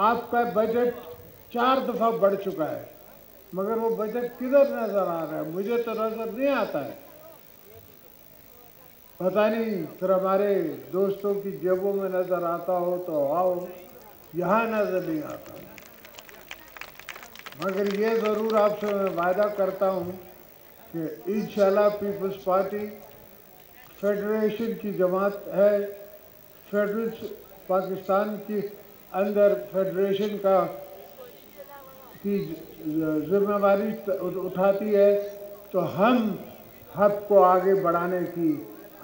آپ کا بجٹ 4 دفعہ بڑھ چکا ہے، مگر وہ بجٹ کدھر نظر آ رہا ہے؟ مجھے تو نظر نہیں آتا ہے۔ پتہ نہیں پھر ہمارے دوستوں کی جیبوں میں نظر آتا ہو تو آؤ، یہاں نظر نہیں آتا۔ مگر یہ ضرور آپ سے میں وعدہ کرتا ہوں کہ انشاءاللہ پیپلز پارٹی فیڈریشن کی جماعت ہے، فیڈرل پاکستان کی اندر فیڈریشن کی ذمہ داری اٹھاتی ہے، تو ہم حب کو آگے بڑھانے کی،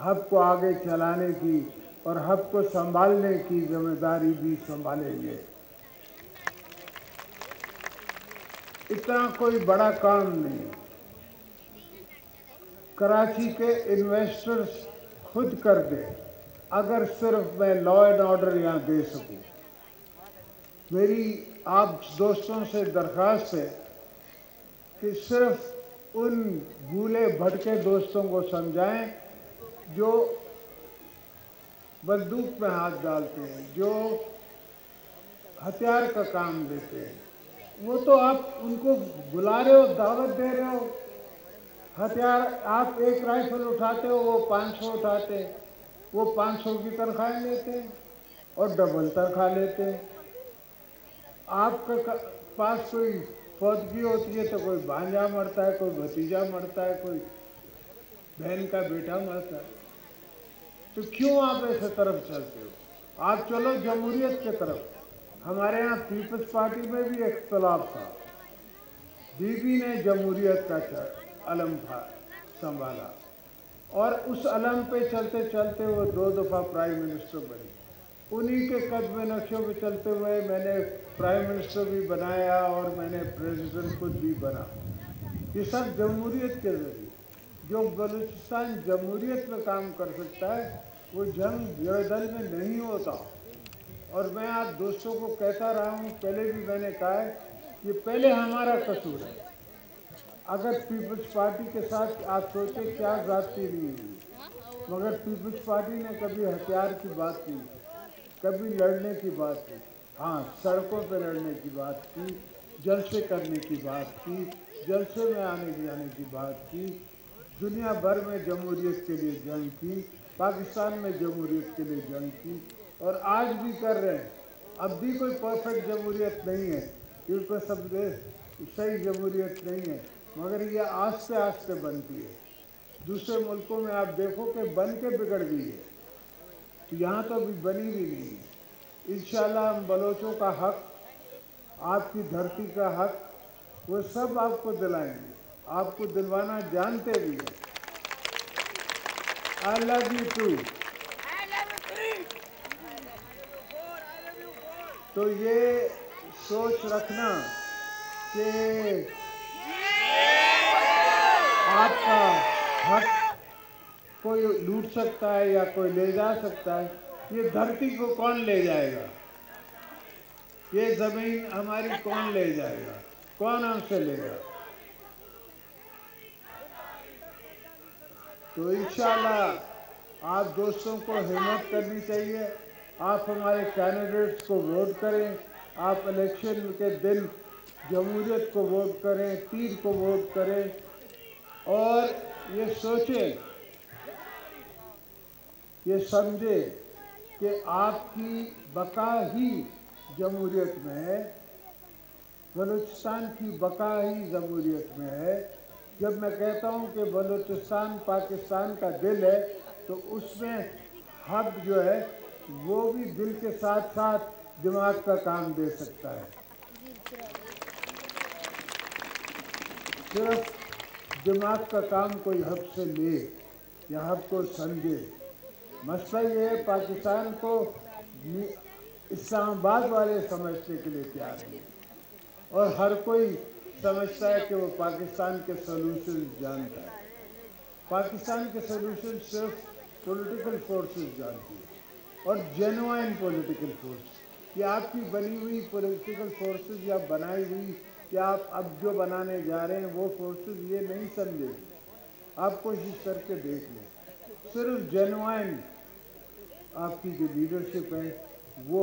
حب کو آگے چلانے کی اور حب کو سنبھالنے کی ذمہ داری بھی سنبھالیں گے۔ اتنا کوئی بڑا کام نہیں۔ کراچی کے انویسٹرز خود کر دے، اگر صرف میں لا اینڈ آرڈر یہاں دے سکوں۔ میری آپ دوستوں سے درخواست ہے کہ صرف ان بھولے بھٹکے دوستوں کو سمجھائیں جو بندوق میں ہاتھ ڈالتے ہیں، جو ہتھیار کا کام دیتے ہیں۔ وہ تو آپ ان کو بلا رہے ہو، دعوت دے رہے ہو۔ ہتھیار آپ ایک رائفل اٹھاتے ہو، وہ 500 اٹھاتے ہیں، وہ 500 کی تنخواہیں لیتے ہیں اور ڈبل تنخواہ لیتے ہیں۔ آپ کے پاس کوئی فوتگی ہوتی ہے تو کوئی بھانجا مرتا ہے، کوئی بھتیجا مرتا ہے، کوئی بہن کا بیٹا مرتا ہے، تو کیوں آپ ایسے طرف چلتے ہو؟ آپ چلو جمہوریت کی طرف۔ ہمارے ہاں پیپلز پارٹی میں بھی اختلاف تھا، بی بی نے جمہوریت کا علم سنبھالا اور اس علم پہ چلتے چلتے وہ 2 دفعہ پرائم منسٹر بنی۔ انہی کے قدم نقشوں پہ چلتے ہوئے میں نے پرائم منسٹر بھی بنایا اور میں نے پریزیڈنٹ خود بھی بنا۔ یہ سب جمہوریت کے ذریعے۔ جو بلوچستان جمہوریت میں کام کر سکتا ہے وہ جنگ جدل میں نہیں ہوتا۔ اور میں آپ دوستوں کو کہتا رہا ہوں، پہلے بھی میں نے کہا ہے، یہ پہلے ہمارا قصور ہے۔ اگر پیپلز پارٹی کے ساتھ آپ سوچیں کیا ذاتی نہیں ہوئی، مگر پیپلز پارٹی نے کبھی ہتھیار کی بات نہیں کی، کبھی لڑنے کی بات نہیں، ہاں سڑکوں پہ لڑنے کی بات کی، جلسے کرنے کی بات کی، جلسے میں آنے جانے کی بات کی، دنیا بھر میں جمہوریت کے لیے جنگ کی، پاکستان میں جمہوریت کے لیے جنگ کی، اور آج بھی کر رہے ہیں۔ اب بھی کوئی پرفیکٹ جمہوریت نہیں ہے، کیونکہ سب صحیح جمہوریت نہیں ہے، مگر یہ آہستہ آہستہ بنتی ہے۔ دوسرے ملکوں میں آپ دیکھو کہ بن کے بگڑ گئی ہے، تو یہاں تو ابھی بنی بھی نہیں ہے۔ انشاءاللہ ہم بلوچوں کا حق، آپ کی دھرتی کا حق، وہ سب آپ کو دلائیں گے، آپ کو دلوانا جانتے بھی ہیں۔ I love you too۔ تو یہ سوچ رکھنا کہ آپ کا حق کوئی لوٹ سکتا ہے یا کوئی لے جا سکتا ہے۔ یہ دھرتی کو کون لے جائے گا؟ یہ زمین ہماری کون لے جائے گا؟ کون ہم سے لے گا؟ تو انشاءاللہ آپ دوستوں کو ہمت کرنی چاہیے، آپ ہمارے کینڈیڈیٹس کو ووٹ کریں، آپ الیکشن کے دن جمہوریت کو ووٹ کریں، پیر کو ووٹ کریں، اور یہ سوچیں، یہ سمجھیں کہ آپ کی بقا ہی جمہوریت میں ہے، بلوچستان کی بقا ہی جمہوریت میں ہے۔ جب میں کہتا ہوں کہ بلوچستان پاکستان کا دل ہے، تو اس میں حب جو ہے وہ بھی دل کے ساتھ ساتھ دماغ کا کام دے سکتا ہے۔ صرف دماغ کا کام کوئی حب سے لے یا حب کو سمجھے۔ مسئلہ یہ ہے، پاکستان کو اسلام آباد والے سمجھنے کے لیے تیار نہیں، اور ہر کوئی سمجھتا ہے کہ وہ پاکستان کے سولوشن جانتا ہے۔ پاکستان کے سولوشن صرف پولیٹیکل فورسز جانتی ہے، اور جینوائن پولیٹیکل فورس۔ یہ آپ کی بنی ہوئی پولیٹیکل فورسز یا بنائی ہوئی یا آپ اب جو بنانے جا رہے ہیں وہ فورسز یہ نہیں سمجھے گی۔ آپ کوشش کر کے دیکھ لیں، صرف جینوائن آپ کی جو لیڈرشپ ہے وہ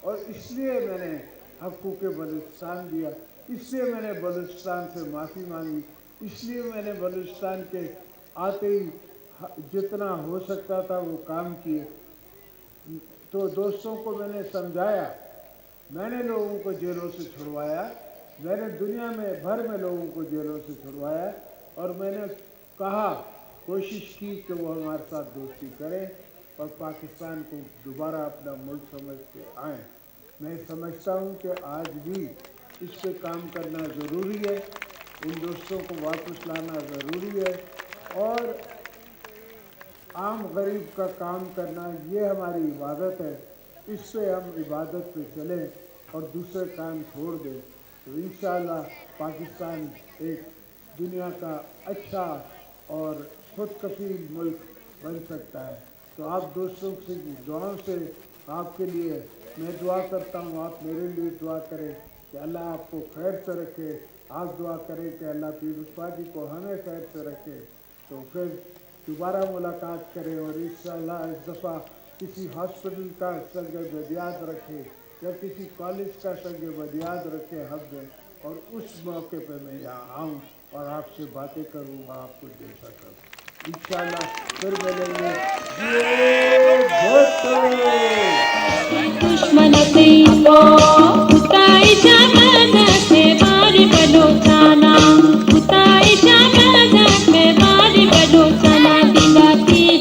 اور اس لیے میں نے حقوق بلوچستان دیا, اس لیے میں نے بلوچستان سے معافی مانگی, اس لیے میں نے بلوچستان کے آتے ہی جتنا ہو سکتا تھا وہ کام کیے. تو دوستوں کو میں نے سمجھایا, میں نے لوگوں کو جیلوں سے چھڑوایا, میں نے دنیا میں بھر میں لوگوں کو جیلوں سے چھڑوایا, اور میں نے کہا, کوشش کی کہ وہ ہمارے ساتھ دوستی کریں اور پاکستان کو دوبارہ اپنا ملک سمجھ کے آئیں. میں سمجھتا ہوں کہ آج بھی اس پہ کام کرنا ضروری ہے, ان دوستوں کو واپس لانا ضروری ہے, اور عام غریب کا کام کرنا یہ ہماری عبادت ہے. اس پہ ہم عبادت پہ چلیں اور دوسرے کام چھوڑ دیں تو انشاءاللہ پاکستان ایک دنیا کا اچھا اور خود کفیل ملک بن سکتا ہے. تو آپ دوستوں سے دعاؤں سے آپ کے لیے میں دعا کرتا ہوں, آپ میرے لیے دعا کریں کہ اللہ آپ کو خیر سے رکھے. آپ دعا کریں کہ اللہ پیر عثمان کو ہمیں خیر سے رکھے. تو پھر دوبارہ ملاقات کریں, اور انشاءاللہ اس دفعہ کسی ہاسپٹل کا سنگ بدیاد رکھے یا کسی کالج کا سنگ بدیاد رکھے حد میں, اور اس موقع پہ میں یہاں آؤں اور آپ سے باتیں کروں گا, آپ کو جیسا کروں. انشاءاللہ پھر ملیں گے. دشمن کو اتائی جامد میں باری بلوچانا, اتائی جامد میں باری بلوچانا, دلاتی